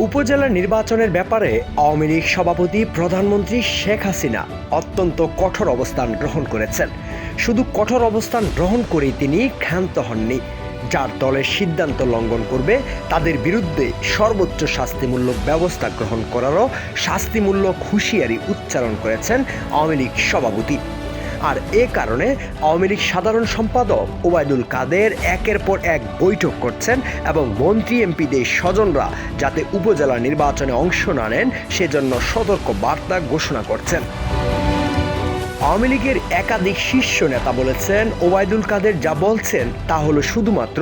উপজেলা নির্বাচনের ব্যাপারে আওয়ামী লীগ সভাপতি প্রধানমন্ত্রী শেখ হাসিনা অত্যন্ত কঠোর অবস্থান গ্রহণ করেছেন। শুধু কঠোর অবস্থান গ্রহণ করেই তিনি ক্ষান্ত হননি, যার দলের সিদ্ধান্ত লঙ্ঘন করবে তাদের বিরুদ্ধে সর্বোচ্চ শাস্তিমূলক ব্যবস্থা গ্রহণ করারও শাস্তিমূলক হুঁশিয়ারি উচ্চারণ করেছেন আওয়ামী লীগ সভাপতি। আর এ কারণে আওয়ামী লীগ সাধারণ সম্পাদক ওবায়দুল কাদের একের পর এক বৈঠক করছেন এবং মন্ত্রী এমপিদের স্বজনরা যাতে উপজেলা নির্বাচনে অংশ না নেন সেজন্য সতর্ক বার্তা ঘোষণা করছেন। আওয়ামী লীগের একাধিক শীর্ষ নেতা বলেছেন, ওবায়দুল কাদের যা বলছেন তা হলো শুধুমাত্র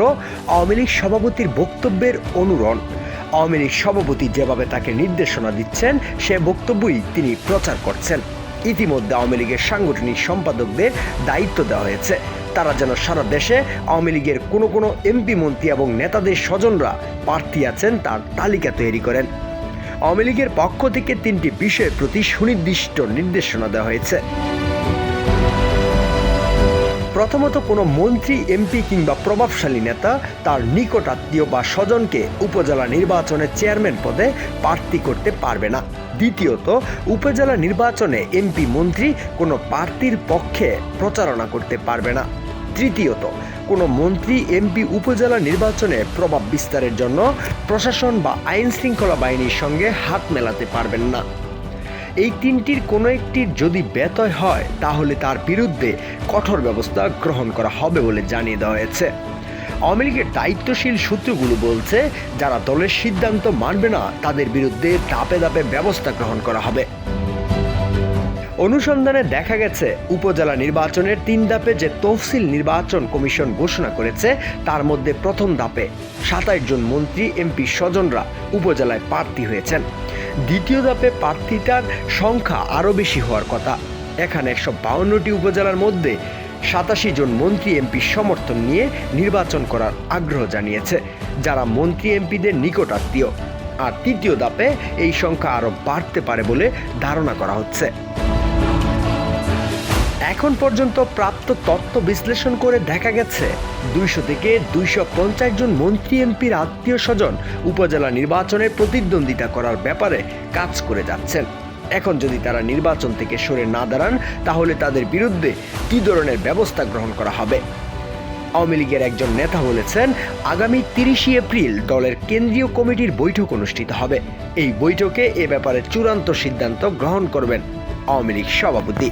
আওয়ামী লীগ সভাপতির বক্তব্যের অনুরণ। আওয়ামী লীগ সভাপতি যেভাবে তাকে নির্দেশনা দিচ্ছেন সে বক্তব্যই তিনি প্রচার করছেন। ইতিমধ্যে আওয়ামী লীগের সাংগঠনিক সম্পাদকদের দায়িত্ব দেওয়া হয়েছে, তারা যেন সারা দেশে আওয়ামী লীগের কোনো এমপি মন্ত্রী এবং নেতাদের স্বজনরা প্রার্থী আছেন তার তালিকা তৈরি করেন। আওয়ামী লীগের পক্ষ থেকে 3টি বিষয়ের প্রতি সুনির্দিষ্ট নির্দেশনা দেওয়া হয়েছে। প্রথমত, কোনো মন্ত্রী, এমপি কিংবা প্রভাবশালী নেতা তার নিকট আত্মীয় বা স্বজনকে উপজেলা নির্বাচনে চেয়ারম্যান পদে প্রার্থী করতে পারবে না। দ্বিতীয়ত, উপজেলা নির্বাচনে এমপি মন্ত্রী কোনো প্রার্থীর পক্ষে প্রচারণা করতে পারবে না। তৃতীয়ত, কোনো মন্ত্রী, এমপি উপজেলা নির্বাচনে প্রভাব বিস্তারের জন্য প্রশাসন বা আইন শৃঙ্খলা বাহিনীর সঙ্গে হাত মেলাতে পারবেন না। এই 3টির কোনো একটির যদি ব্যত্যয় হয় তাহলে তার বিরুদ্ধে কঠোর ব্যবস্থা গ্রহণ করা হবে বলে জানিয়ে দেওয়া হয়েছে। আওয়ামী লীগের দায়িত্বশীল সূত্রগুলো বলছে, যারা দলের সিদ্ধান্ত মানবে না তাদের বিরুদ্ধে ধাপে ধাপে ব্যবস্থা গ্রহণ করা হবে। অনুসন্ধানে দেখা গেছে, উপজেলা নির্বাচনের 3 ধাপে যে তফসিল নির্বাচন কমিশন ঘোষণা করেছে তার মধ্যে প্রথম ধাপে 27 জন মন্ত্রী, এমপি স্বজনরা উপজেলায় প্রার্থী হয়েছেন। দ্বিতীয় ধাপে প্রার্থীটার সংখ্যা আরও বেশি হওয়ার কথা। এখানে 152টি উপজেলার মধ্যে 87 জন মন্ত্রী, এমপি সমর্থন নিয়ে নির্বাচন করার আগ্রহ জানিয়েছে, যারা মন্ত্রী এমপিদের নিকট আত্মীয়। আর তৃতীয় ধাপে এই সংখ্যা আরও বাড়তে পারে বলে ধারণা করা হচ্ছে। এখন পর্যন্ত প্রাপ্ত তথ্য বিশ্লেষণ করে দেখা গেছে 200 থেকে 250 জন মন্ত্রী, এমপির আত্মীয় স্বজন উপজেলা নির্বাচনে প্রতিদ্বন্দ্বিতা করার ব্যাপারে কাজ করে যাচ্ছেন। এখন যদি তারা নির্বাচন থেকে সরে না দাঁড়ান তাহলে তাদের বিরুদ্ধে কী ধরনের ব্যবস্থা গ্রহণ করা হবে। আওয়ামী লীগের একজন নেতা বলেছেন, আগামী 30 এপ্রিল দলের কেন্দ্রীয় কমিটির বৈঠক অনুষ্ঠিত হবে। এই বৈঠকে এ ব্যাপারে চূড়ান্ত সিদ্ধান্ত গ্রহণ করবেন আওয়ামী লীগ সভাপতি।